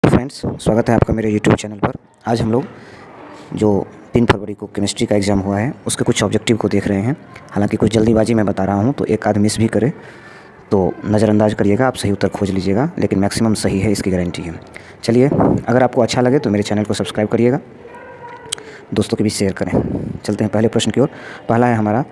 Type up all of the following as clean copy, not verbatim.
Friends, स्वागत है आपका मेरे यूट्यूब चैनल पर। आज हम लोग जो 3 फरवरी को केमिस्ट्री का एग्ज़ाम हुआ है उसके कुछ ऑब्जेक्टिव को देख रहे हैं। हालांकि कुछ जल्दीबाजी में बता रहा हूं, तो एक आध मिस भी करे तो नज़रअंदाज करिएगा, आप सही उत्तर खोज लीजिएगा, लेकिन मैक्सिमम सही है इसकी गारंटी है। चलिए, अगर आपको अच्छा लगे तो मेरे चैनल को सब्सक्राइब करिएगा, दोस्तों के बीच शेयर करें। चलते हैं पहले प्रश्न की ओर। पहला है हमारा,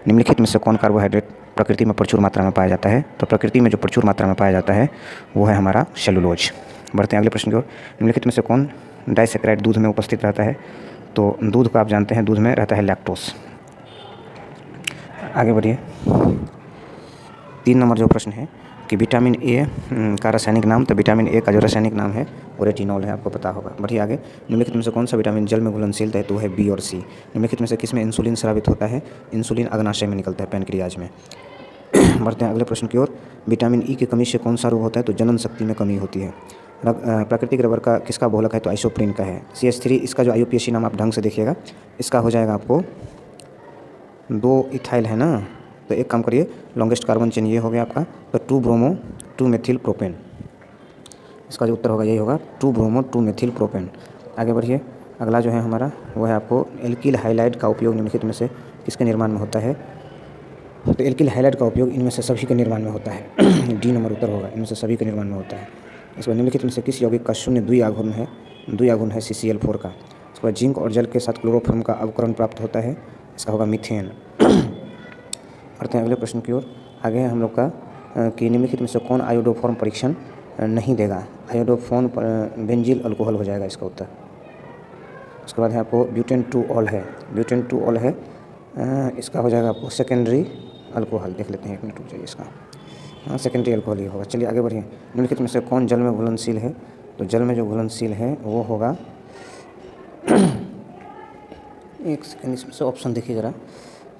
निम्नलिखित में से कौन कार्बोहाइड्रेट प्रकृति में प्रचुर मात्रा में पाया जाता है? तो प्रकृति में जो प्रचुर मात्रा में पाया जाता है वो है हमारा सेलुलोज। बढ़ते हैं अगले प्रश्न की ओर। निम्नलिखित में से कौन डाइसैकेराइड दूध में उपस्थित रहता है? तो दूध को आप जानते हैं, दूध में रहता है लैक्टोज। आगे बढ़िए। 3 नंबर जो प्रश्न है कि विटामिन ए का रासायनिक नाम, तो विटामिन ए का जो रासायनिक नाम है वो रेटिनॉल है, आपको पता होगा। बढ़िए आगे। निम्नलिखित में से कौन सा विटामिन जल में घुलनशील है? तो है बी और सी। निम्नलिखित में से किस में इंसुलिन स्रावित होता है? इंसुलिन अग्नाशय में निकलता है, पैनक्रियाज में। बढ़ते हैं अगले प्रश्न की ओर। विटामिन ई की कमी से कौन सा रोग होता है? तो जनन शक्ति में कमी होती है। प्राकृतिक रबर का किसका बहुलक है? तो आइसोप्रीन का है। CH3 इसका जो IUPAC नाम आप ढंग से देखिएगा, इसका हो जाएगा आपको 2 इथाइल है ना, तो एक काम करिए, लॉन्गेस्ट कार्बन चेन ये हो गया आपका, तो 2 ब्रोमो 2 मेथिल प्रोपेन। इसका जो उत्तर होगा यही होगा, 2 ब्रोमो 2 मेथिल प्रोपेन। आगे बढ़िए। अगला जो है हमारा वो है आपको एल्किल हाइलाइड का उपयोग निम्नलिखित में से किसके निर्माण में होता है? तो एल्किल हाइलाइड का उपयोग इनमें से सभी के निर्माण में होता है। डी नंबर उत्तर होगा, इनमें से सभी के निर्माण में होता है। इसके बाद निम्नलिखित में से किस यौगिक का शून्य द्विआघूर्ण है? द्विआघूर्ण है CCl4 का। इसके बाद जिंक और जल के साथ क्लोरोफॉर्म का अवकरण प्राप्त होता है, इसका होगा मीथेन। बढ़ते हैं अगले प्रश्न की ओर। आगे है हम लोग का कि निम्नलिखित में से कौन आयोडोफॉर्म परीक्षण नहीं देगा? आयोडोफॉर्म बेंजील अल्कोहल हो जाएगा इसका उत्तर। उसके बाद है आपको ब्यूटेन 2 ऑल है, ब्यूटेन 2 ऑल है, इसका हो जाएगा आपको सेकेंडरी अल्कोहल। देख लेते हैं, एक मिनट रुक जाइए, इसका हाँ सेकेंडरी अल्कोहल ही होगा। चलिए आगे बढ़िए। निम्नलिखित में से कौन जल में घुलनशील है? तो जल में जो घुलनशील है वो होगा एक सेकेंड, इसमें से ऑप्शन देखिए ज़रा।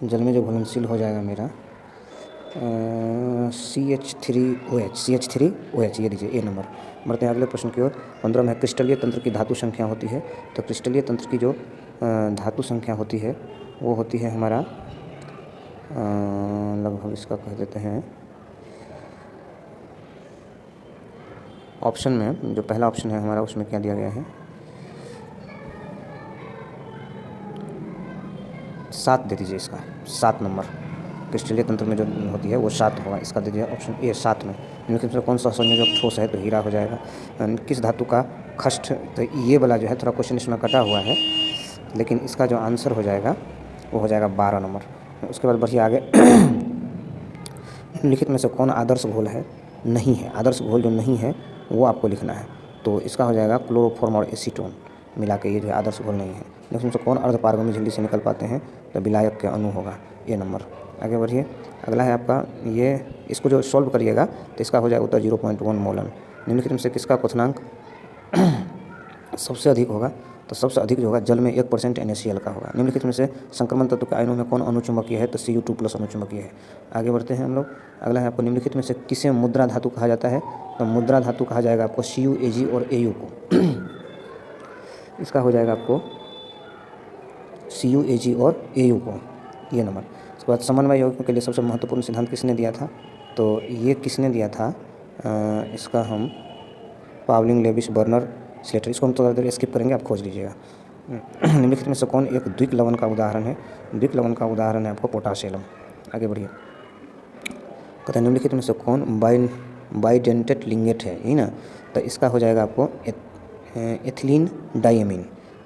जल में जो घुलनशील हो जाएगा मेरा CH3OH, ये लीजिए ए नंबर। बढ़ते हैं अगले प्रश्न की ओर। 15 में क्रिस्टलीय तंत्र की धातु संख्या होती है, तो क्रिस्टलीय तंत्र की जो धातु संख्या होती है वो होती है हमारा लगभग इसका कह देते हैं, ऑप्शन में जो पहला ऑप्शन है हमारा उसमें क्या दिया गया है? 7 दे दीजिए इसका, 7 नंबर। क्रिस्टलीय तंत्र में जो होती है वो 7 होगा, इसका दे दीजिए ऑप्शन ए 7 में। निम्नलिखित में कौन सा संयोजक ठोस है? तो हीरा हो जाएगा। किस धातु का खष्ट, तो ये वाला जो है थोड़ा क्वेश्चन इसमें कटा हुआ है, लेकिन इसका जो आंसर हो जाएगा वो हो जाएगा 12 नंबर। उसके बाद बढ़िए आगे। निम्नलिखित में से कौन आदर्श घोल है? नहीं है। आदर्श घोल जो नहीं है वो आपको लिखना है, तो इसका हो जाएगा क्लोरोफॉर्म और एसीटोन मिला के, ये जो है आदर्श घोल नहीं है। लेकिन से कौन अर्धपारगमी झिल्ली से निकल पाते हैं? तो विलायक के अणु होगा, ये नंबर। आगे बढ़िए। अगला है आपका ये, इसको जो सॉल्व करिएगा तो इसका हो जाएगा उत्तर 0.1 मोलन। निम्नलिखित में से किसका क्वथनांक सबसे अधिक होगा? तो सबसे अधिक जो होगा जल में 1% NaCl का होगा। निम्नलिखित में से संक्रमण तत्व के आयनों में कौन अणुचुंबकीय है? तो Cu2+ अणुचुंबकीय है। आगे बढ़ते हैं हम लोग। अगला है आपको, निम्नलिखित में से किसे मुद्रा धातु कहा जाता है? तो मुद्रा धातु कहा जाएगा आपको Cu, Ag और Au को। इसका हो जाएगा आपको Cu, Ag और Au को, ये नंबर। उसके बाद समन्वय यौगिकों के लिए सबसे महत्वपूर्ण सिद्धांत किसने दिया था? तो ये किसने दिया था? इसका हम पावलिंग, लेविस, बर्नर, स्लेटर, इसको हम थोड़ा देर स्किप करेंगे, आप खोज लीजिएगा। निम्नलिखित में से कौन एक द्विक लवण का उदाहरण है? द्विक लवण का उदाहरण है आपको पोटाशियम। आगे बढ़िए। कहते हैं निम्नलिखित में से कौन बाइडेंटेट लिंगेट है, यही ना, तो इसका हो जाएगा आपको एथिलीन डाइएमीन,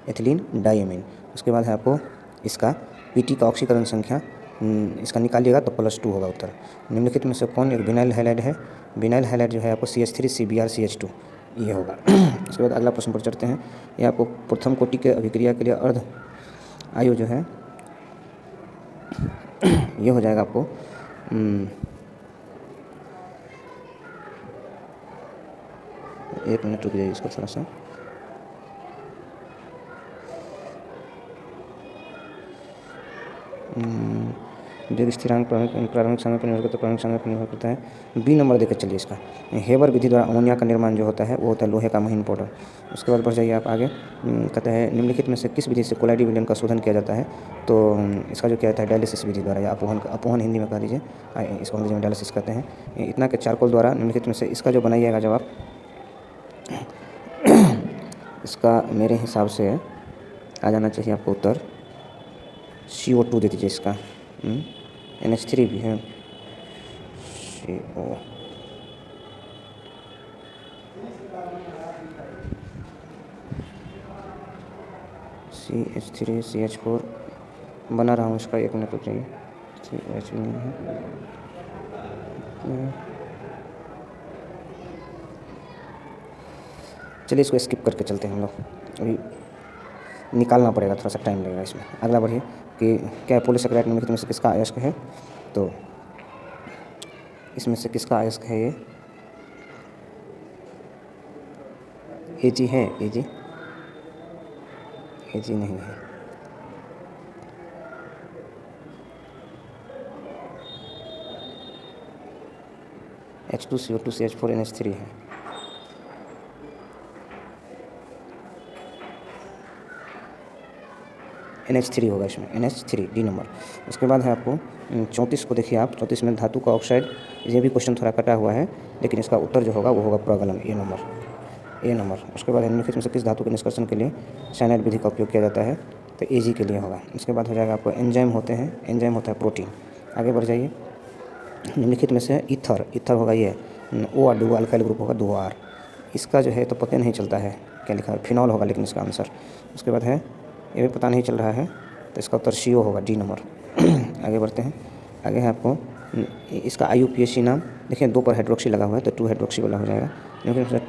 एथिलीन डाइएमीन। उसके बाद है आपको इसका Pt का ऑक्सीकरण संख्या, इसका निकालिएगा तो +2 होगा उत्तर। निम्नलिखित में से कौन एक विनाइल हैलाइड है? विनाइल हैलाइड जो है आपको CH3CBr CH2, ये होगा। उसके बाद अगला प्रश्न पर चढ़ते हैं। ये आपको प्रथम कोटि के अभिक्रिया के लिए अर्ध आयु जो है ये हो जाएगा आपको एक मिनट रुक जाइए, इसको थोड़ा सा जो स्थिरांक प्रारंभिक समय पर निर्भर करता है, प्रारंभिक समय पर निर्भर करता है। बी नंबर देकर चलिए इसका। हेबर विधि द्वारा अमोनिया का निर्माण जो होता है वो होता है लोहे का महीन पाउडर। उसके बाद बढ़ जाइए आप आगे। कहते हैं निम्नलिखित में से किस विधि से कोलाइडी विलयन का शोधन किया जाता है? तो इसका जो क्या होता है डायलिसिस विधि द्वारा, या अपोहन हिंदी में कह दीजिए, इसको अंग्रेजी में डायलिसिस कहते हैं। इतना के चारकोल द्वारा निम्नलिखित में से इसका जो बनाइएगा जब आप इसका मेरे हिसाब से आ जाना चाहिए आपको उत्तर CO2 दे दीजिए इसका। NH3 भी है, CO CH3 CH4 बना रहा हूँ इसका, 1 मिनट रुक जाइए। CH नहीं है, चलिए इसको स्किप करके चलते हैं हम लोग, अभी निकालना पड़ेगा, थोड़ा सा टाइम लगेगा इसमें। अगला बढ़िए कि क्या पॉलीसेकेराइड निम्नलिखित में से किसका अयस्क है, तो इसमें से किसका अयस्क है ये, AG है, AG नहीं है, H2CO2 CH4 NH3 है। NH3 होगा इसमें, NH3 D नंबर। उसके बाद है आपको 34 को देखिए आप, 34 में धातु का ऑक्साइड, ये भी क्वेश्चन थोड़ा कटा हुआ है, लेकिन इसका उत्तर जो होगा वो होगा प्रगलन, A नंबर। उसके बाद निम्नलिखित में से किस धातु के निष्कर्षण के लिए साइनाइड विधि का उपयोग किया जाता है, तो AG के लिए होगा। इसके बाद हो जाएगा आपको एंजाइम होते हैं, एंजाइम होता है प्रोटीन। आगे बढ़ जाइए, निम्नलिखित में से ईथर होगा ये, OR अल्काइल ग्रुप होगा 2R। इसका जो है तो पता नहीं चलता है क्या लिखा है, फिनॉल होगा लेकिन इसका आंसर। उसके बाद है, ये भी पता नहीं चल रहा है, तो इसका उत्तर CO होगा, D नंबर। आगे बढ़ते हैं, आगे है आपको इसका IUPAC नाम देखिए, 2 पर हाइड्रोक्सी लगा हुआ है तो 2 हाइड्रोक्सी वाला हो जाएगा, लेकिन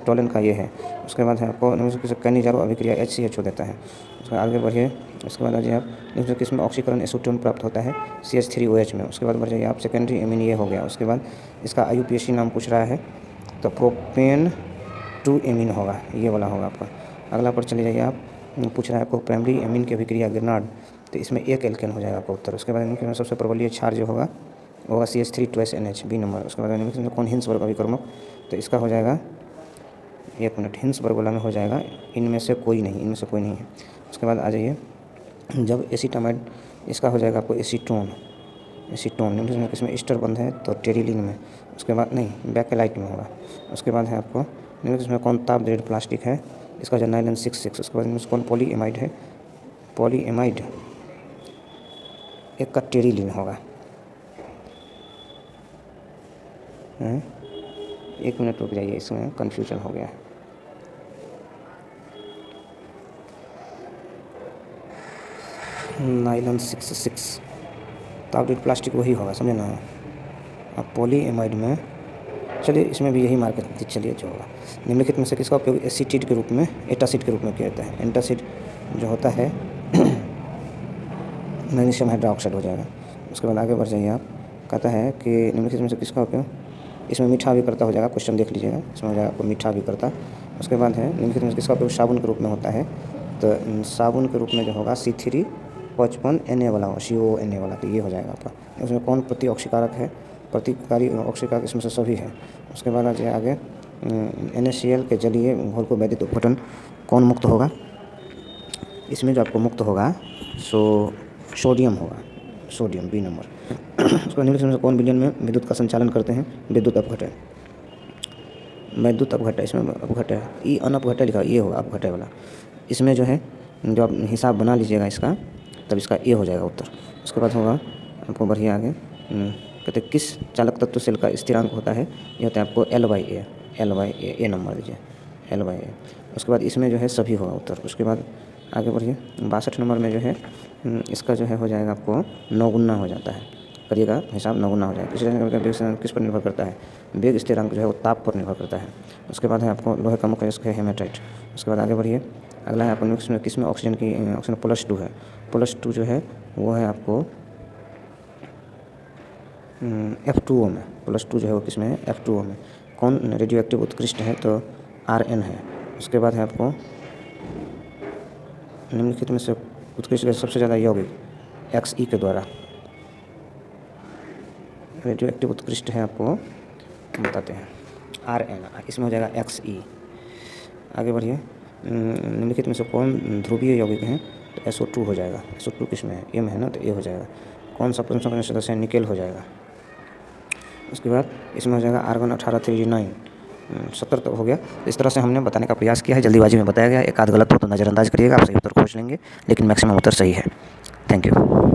टोलन का ये है। उसके बाद है आपको कैनिजारो अभिक्रिया HCH हो देता है। उसके आगे बढ़िए, उसके बाद आ जाइए आप किसमें ऑक्सीकरण एसीटोन प्राप्त होता है, CH3OH में। उसके बाद बढ़ जाइए आप सेकेंडरी एमीन, ये हो गया। उसके बाद इसका IUPAC नाम पूछ रहा है, तो प्रोपेन 2 एमीन होगा, ये वाला होगा आपका। अगला पर चले जाइए आप, पूछ रहा है आपको प्राइमरी एमीन की अभिक्रिया गिरनार्ड, तो इसमें 1 एल्केन हो जाएगा आपका उत्तर। उसके बाद इनके सबसे प्रबलीय क्षार जो होगा वो होगा CH3 NH, B नंबर। उसके बाद निम्नलिखित में कौन हिंसबर्ग अभिकर्मक, तो इसका हो जाएगा, 1 मिनट, हिंसबर्ग वाला में हो जाएगा, इनमें से कोई नहीं है। उसके बाद आ जाइए, जब एसीटामाइड, इसका हो जाएगा आपको एसीटोन। निम्नलिखित में किसमें ईस्टर बंध है, तो टेरिलिन में। उसके बाद नहीं, बैकेलाइट में होगा। उसके बाद है आपको निम्नलिखित में कौन ताप दृढ़ प्लास्टिक है, इसका जो नाइलन 66। उसके बाद कौन पॉलीएमाइड है, पॉलीएमाइड एक का टेरिलिन होगा। 1 मिनट रुक जाइए, इसमें कन्फ्यूजन हो गया। नाइलन 66 तापदृढ़ प्लास्टिक वही होगा, समझे ना। अब पॉलीएमाइड में, चलिए इसमें भी यही मार्क चलिए जो होगा। निम्नलिखित में से किसका उपयोग एसीटिड के रूप में, एटासिड के रूप में किया जाता है। एंटासिड जो होता है मैग्नीशियम हाइड्रोक्साइड हो जाएगा। उसके बाद आगे बढ़ जाइए आप, कहता है कि निम्नलिखित में से किसका उपयोग, इसमें मीठा अभिकर्ता हो जाएगा, क्वेश्चन देख लीजिएगा, इसमें हो जाएगा आपको मीठा अभिकर्ता। उसके बाद है निम्नलिखित में से किसका उपयोग साबुन के रूप में होता है, तो साबुन के रूप में जो होगा C3H5Na वाला होगा, CONA वाला, तो ये हो जाएगा आपका। उसमें कौन प्रति ऑक्सीकारक है, प्रतिकारी ऑक्सीकारक इसमें से सभी है। उसके बाद आ जाए आगे, NaCl के जलीय घोल को वैद्युत अपघटन कौन मुक्त होगा, इसमें जो आपको मुक्त होगा सो सोडियम होगा, सोडियम, B नंबर। उसके बाद निम्नलिखित में से कौन विलयन में विद्युत का संचालन करते हैं, विद्युत अपघटन, इसमें अपघटन, ई अनअपघटन लिखा, ये होगा अपघटन वाला। इसमें जो है, जो आप हिसाब बना लीजिएगा इसका, तब इसका ए हो जाएगा उत्तर। उसके बाद होगा आपको बढ़िया आगे, कहते किस चालक तत्व सेल का स्थिरांक होता है, ये होता है आपको L/A, ए नंबर दीजिए, L/A। उसके बाद इसमें जो है सभी होगा उत्तर। उसके बाद आगे बढ़िए, 62 नंबर में जो है इसका जो है हो जाएगा आपको 9 गुना हो जाता है, करिएगा हिसाब 9 गुना हो जाएगा। किस पर निर्भर करता है, वेग स्थिरांक जो है वो ताप पर निर्भर करता है। उसके बाद है आपको लोहे का मुख्य अयस्क है हेमेटाइट। उसके बाद आगे बढ़िए, अगला है आपको किसमें ऑक्सीजन +2 है, +2 जो है वो है आपको F2O में, +2 जो है वो किसमें है, F2O में। कौन रेडियो एक्टिव उत्कृष्ट है, तो Rn है। उसके बाद है आपको निम्नलिखित में से उत्कृष्ट सबसे ज़्यादा यौगिक Xe के द्वारा, रेडियो एक्टिव उत्कृष्ट है आपको बताते हैं Rn, इसमें हो जाएगा Xe। आगे बढ़िए, निम्नलिखित में से कौन ध्रुवीय यौगिक हैं, तो SO2 हो जाएगा। SO2 किसमें है, ए में है ना, तो ए हो जाएगा। कौन सा प्रथम सदस्य है, निकेल हो जाएगा। उसके बाद इसमें हो जाएगा आर्गन 18 3 9, 70 तो हो गया। तो इस तरह से हमने बताने का प्रयास किया है, जल्दीबाजी में बताया गया, एक आध गलत हो तो नज़रअंदाज करिएगा, आप सही उत्तर खोज लेंगे, लेकिन मैक्सिमम उत्तर सही है। Thank you.